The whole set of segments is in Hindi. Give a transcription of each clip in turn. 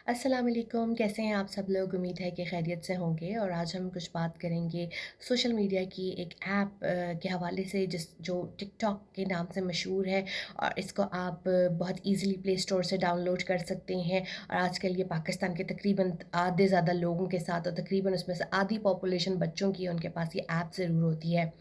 अस्सलाम वालेकुम, कैसे हैं आप सब लोग। उम्मीद है कि खैरियत से होंगे। और आज हम कुछ बात करेंगे सोशल मीडिया की एक ऐप के हवाले से जो टिकटॉक के नाम से मशहूर है। और इसको आप बहुत इजीली प्ले स्टोर से डाउनलोड कर सकते हैं। और आजकल ये पाकिस्तान के तकरीबन आधे ज़्यादा लोगों के साथ, और तकरीबन उसमें से आधी पॉपुलेशन बच्चों की, उनके पास ये ऐप ज़रूर होती है।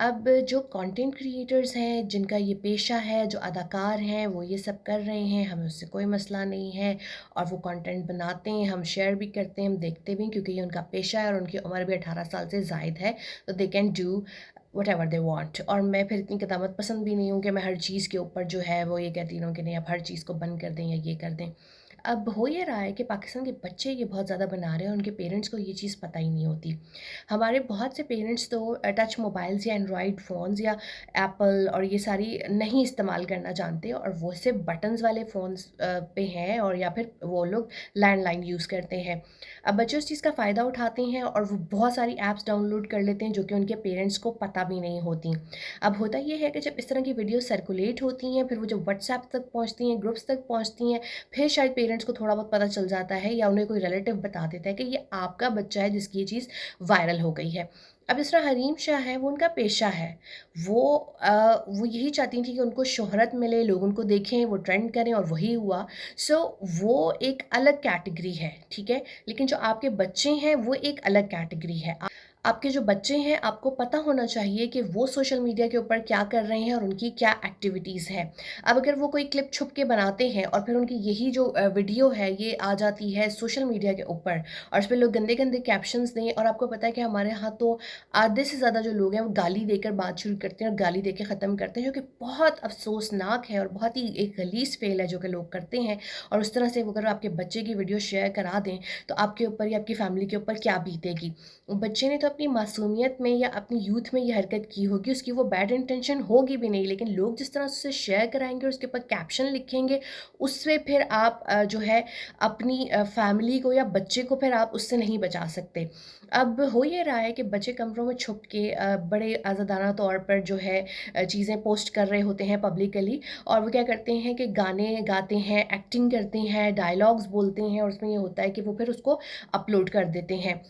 अब जो कंटेंट क्रिएटर्स हैं, जिनका ये पेशा है, जो अदाकार हैं, वो ये सब कर रहे हैं, हमें उससे कोई मसला नहीं है। और वो कंटेंट बनाते हैं, हम शेयर भी करते हैं, हम देखते भी हैं, क्योंकि ये उनका पेशा है और उनकी उम्र भी 18 साल से ज़ायद है। तो they can do what ever they want. और मैं फिर इतनी कदामत पसंद भी नहीं हूँ कि मैं हर चीज़ के ऊपर जो है वो ये कहती रहूँ कि नहीं, आप हर चीज़ को बंद कर दें या ये कर दें। अब हो ये रहा है कि पाकिस्तान के बच्चे ये बहुत ज़्यादा बना रहे हैं और उनके पेरेंट्स को ये चीज़ पता ही नहीं होती। हमारे बहुत से पेरेंट्स तो टच मोबाइल्स या एंड्रॉयड फ़ोन्स या एप्पल और ये सारी नहीं इस्तेमाल करना जानते, और वो सिर्फ बटन्स वाले फ़ोन्स पे हैं, और या फिर वो लोग लैंडलाइन यूज़ करते हैं। अब बच्चे उस चीज़ का फ़ायदा उठाते हैं और वो बहुत सारी ऐप्स डाउनलोड कर लेते हैं जो कि उनके पेरेंट्स को पता भी नहीं होती। अब होता ये है कि जब इस तरह की वीडियो सर्कुलेट होती हैं, फिर वो जब व्हाट्सएप तक पहुँचती हैं, ग्रुप्स तक पहुँचती हैं, फिर शायद पेरेंट्स को थोड़ा बहुत पता चल जाता है, या उन्हें कोई रिलेटिव बता देता है कि ये आपका बच्चा है जिसकी ये चीज़ वायरल हो गई है। अब जिस तरह हरीम शाह है, वो उनका पेशा है। वो यही चाहती थी कि उनको शोहरत मिले, लोग उनको देखें, वो ट्रेंड करें, और वही हुआ। सो वो एक अलग कैटेगरी है, ठीक है? लेकिन जो आपके बच्चे हैं, वो एक अलग कैटेगरी है। आपके जो बच्चे हैं, आपको पता होना चाहिए कि वो सोशल मीडिया के ऊपर क्या कर रहे हैं और उनकी क्या एक्टिविटीज़ हैं। अब अगर वो कोई क्लिप छुप के बनाते हैं और फिर उनकी यही जो वीडियो है ये आ जाती है सोशल मीडिया के ऊपर, और उस पे लोग गंदे-गंदे कैप्शंस दें, और आपको पता है कि हमारे यहाँ तो आधे से ज़्यादा जो लोग हैं वो गाली देकर बात शुरू करते हैं और गाली देके ख़त्म करते हैं, जो कि बहुत अफ़सोसनाक है और बहुत ही एक गलीज़ फ़ेल है जो कि लोग करते हैं। और उस तरह से अगर आपके बच्चे की वीडियो शेयर करा दें, तो आपके ऊपर या आपकी फ़ैमिली के ऊपर क्या बीतेगी। बच्चे ने तो अपनी मासूमियत में या अपनी यूथ में ये हरकत की होगी, उसकी वो बैड इंटेंशन होगी भी नहीं, लेकिन लोग जिस तरह से शेयर कराएँगे और उसके ऊपर कैप्शन लिखेंगे, उससे फिर आप जो है अपनी फैमिली को या बच्चे को फिर आप उससे नहीं बचा सकते। अब हो ये रहा है कि बच्चे कमरों में छुप के बड़े आज़ादाना तौर पर जो है चीज़ें पोस्ट कर रहे होते हैं पब्लिकली, और वो क्या करते हैं कि गाने गाते हैं, एक्टिंग करते हैं, डायलॉग्स बोलते हैं, और उसमें ये होता है कि वो फिर उसको अपलोड कर देते हैं।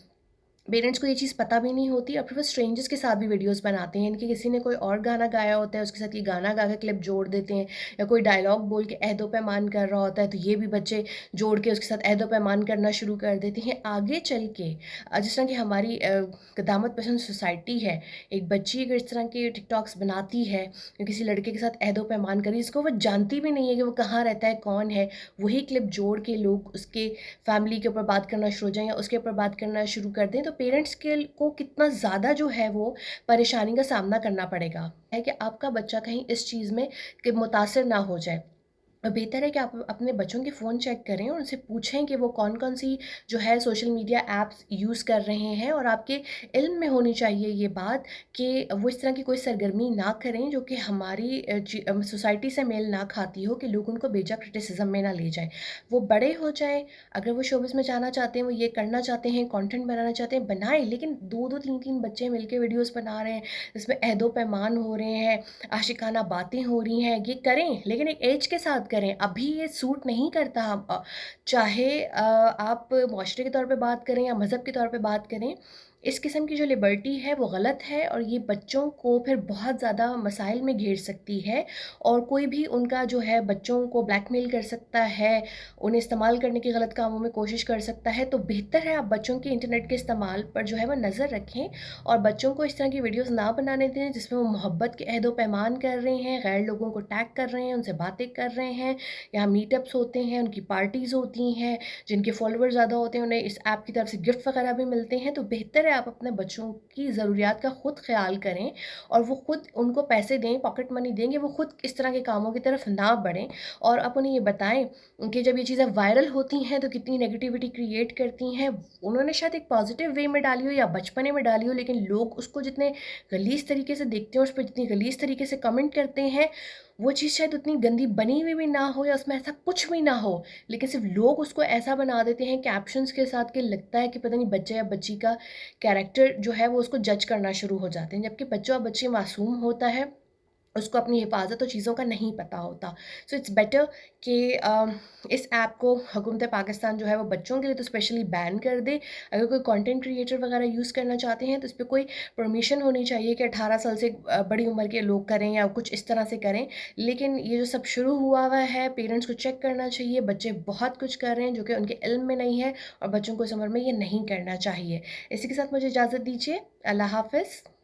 पेरेंट्स को ये चीज़ पता भी नहीं होती, और फिर वो स्ट्रेंजर्स के साथ भी वीडियोस बनाते हैं। इनके किसी ने कोई और गाना गाया होता है, उसके साथ ये गाना गा के क्लिप जोड़ देते हैं, या कोई डायलॉग बोल के अहदो पैमान कर रहा होता है, तो ये भी बच्चे जोड़ के उसके साथ अहदो पैमान करना शुरू कर देते हैं। आगे चल के जिस तरह की हमारी क़दामत पसंद सोसाइटी है, एक बच्ची अगर इस तरह के टिकटॉक्स बनाती है या किसी लड़के के साथ अहदो पैमान करी, जिसको वो जानती भी नहीं है कि वो कहाँ रहता है, कौन है, वही क्लिप जोड़ के लोग उसके फैमिली के ऊपर बात करना शुरू हो जाएँ या उसके ऊपर बात करना शुरू कर दें, तो पेरेंट्स के को कितना ज़्यादा जो है वो परेशानी का सामना करना पड़ेगा, है कि आपका बच्चा कहीं इस चीज़ में कि मुतासिर ना हो जाए। बेहतर है कि आप अपने बच्चों के फ़ोन चेक करें और उनसे पूछें कि वो कौन-कौन सी जो है सोशल मीडिया ऐप्स यूज़ कर रहे हैं, और आपके इल्म में होनी चाहिए ये बात कि वो इस तरह की कोई सरगर्मी ना करें जो कि हमारी सोसाइटी से मेल ना खाती हो, कि लोग उनको बेजा क्रिटिसिज़्म में ना ले जाएँ। वो बड़े हो जाएँ, अगर वो शोबिज़ में जाना चाहते हैं, वो ये करना चाहते हैं, कंटेंट बनाना चाहते हैं, बनाएँ, लेकिन 2-2 3-3 बच्चे मिलके वीडियोज़ बना रहे हैं, जिसमें अहदो-पैमान हो रहे हैं, आशिकाना बातें हो रही हैं, ये करें, लेकिन एक एज के साथ करें। अभी ये सूट नहीं करता। चाहे आप मुआशरे के तौर पे बात करें या मज़हब के तौर पे बात करें, इस किस्म की जो लिबर्टी है वो गलत है, और ये बच्चों को फिर बहुत ज़्यादा मसाइल में घेर सकती है। और कोई भी उनका जो है बच्चों को ब्लैकमेल कर सकता है, उन्हें इस्तेमाल करने की गलत कामों में कोशिश कर सकता है। तो बेहतर है आप बच्चों के इंटरनेट के इस्तेमाल पर जो है वो नज़र रखें, और बच्चों को इस तरह की वीडियोज़ ना बनाने दें जिसमें वो मोहब्बत के अहदो-पैमान कर रहे हैं, गैर लोगों को टैग कर रहे हैं, उनसे बातें कर रहे हैं। यहाँ मीटअप्स होते हैं, उनकी पार्टीज़ होती हैं, जिनके फॉलोवर ज़्यादा होते हैं उन्हें इस ऐप की तरफ से गिफ्ट वगैरह भी मिलते हैं। तो बेहतर है आप अपने बच्चों की ज़रूरियात का खुद ख़्याल करें, और वो खुद उनको पैसे दें, पॉकेट मनी देंगे, वो खुद इस तरह के कामों की तरफ ना बढ़ें। और आप उन्हें ये बताएँ कि जब ये चीज़ें वायरल होती हैं तो कितनी नेगेटिविटी क्रिएट करती हैं। उन्होंने शायद एक पॉजिटिव वे में डाली हो या बचपने में डाली हो, लेकिन लोग उसको जितने गलीज़ तरीके से देखते हैं, उस पे जितनी गलीज़ तरीके से कमेंट करते हैं, वो चीज़ शायद उतनी गंदी बनी हुई भी ना हो या उसमें ऐसा कुछ भी ना हो, लेकिन सिर्फ़ लोग उसको ऐसा बना देते हैं कैप्शंस के साथ कि लगता है कि पता नहीं बच्चे या बच्ची का कैरेक्टर जो है वो उसको जज करना शुरू हो जाते हैं। जबकि बच्चा और बच्ची मासूम होता है, उसको अपनी हिफ़ाज़त और चीज़ों का नहीं पता होता। सो इट्स बेटर कि इस ऐप को हुकूमत पाकिस्तान जो है वो बच्चों के लिए तो स्पेशली बैन कर दे। अगर कोई कंटेंट क्रिएटर वगैरह यूज़ करना चाहते हैं तो इस पे कोई परमिशन होनी चाहिए कि 18 साल से बड़ी उम्र के लोग करें या कुछ इस तरह से करें। लेकिन ये जो सब शुरू हुआ हुआ है, पेरेंट्स को चेक करना चाहिए, बच्चे बहुत कुछ कर रहे हैं जो कि उनके इल्म में नहीं है और बच्चों को इस उम्र में ये नहीं करना चाहिए। इसी के साथ मुझे इजाज़त दीजिए। अल्लाह हाफ़िज़।